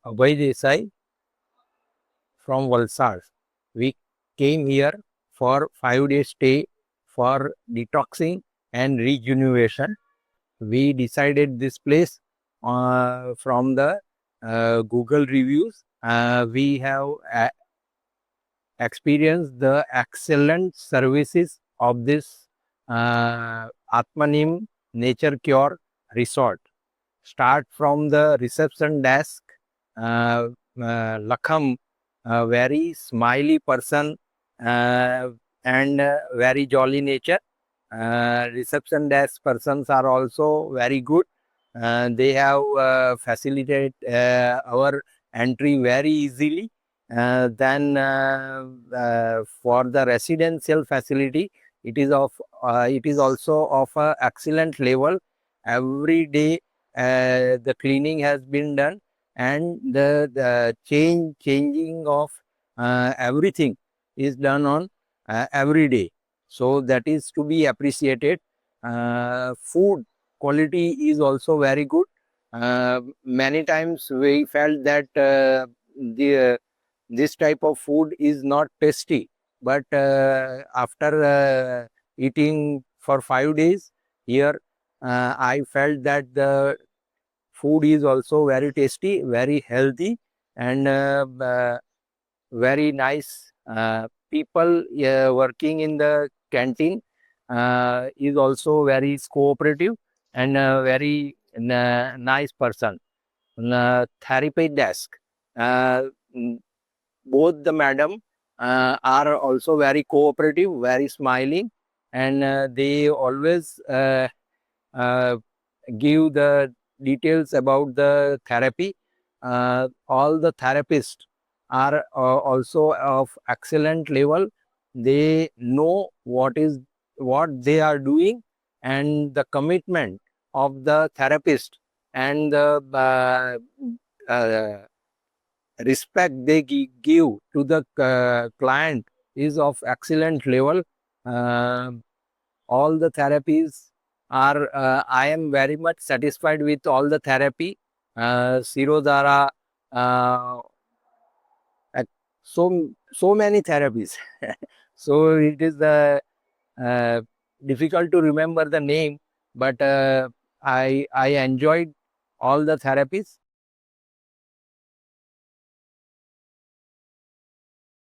Abhay Desai from Valsad. We came here for 5 days stay for detoxing and rejuvenation. We decided this place from the Google reviews. We have experienced the excellent services of this Atmaneem Nature Cure resort. Start from the reception desk, Lakham, a very smiley person and very jolly nature. Reception desk persons are also very good. They have facilitated our entry very easily. Then for the residential facility, it is also of a excellent level. Every day the cleaning has been done, and the changing of everything is done on every day. So that is to be appreciated. Food quality is also very good. Many times we felt that this type of food is not tasty, but after eating for 5 days here, I felt that the food is also very tasty, very healthy, and very nice. People working in the canteen is also very cooperative and very nice person. Therapy desk. Uh, mm, Both the madam are also very cooperative, very smiling, and they always uh, give the details about the therapy. All the therapists are also of excellent level. They know what they are doing, and the commitment of the therapist and the respect they give to the client is of excellent level. Uh, all the therapies are, I am very much satisfied with all the therapy. Sirodhara, uh, so many therapies. So it is uh, difficult to remember the name, but I enjoyed all the therapies.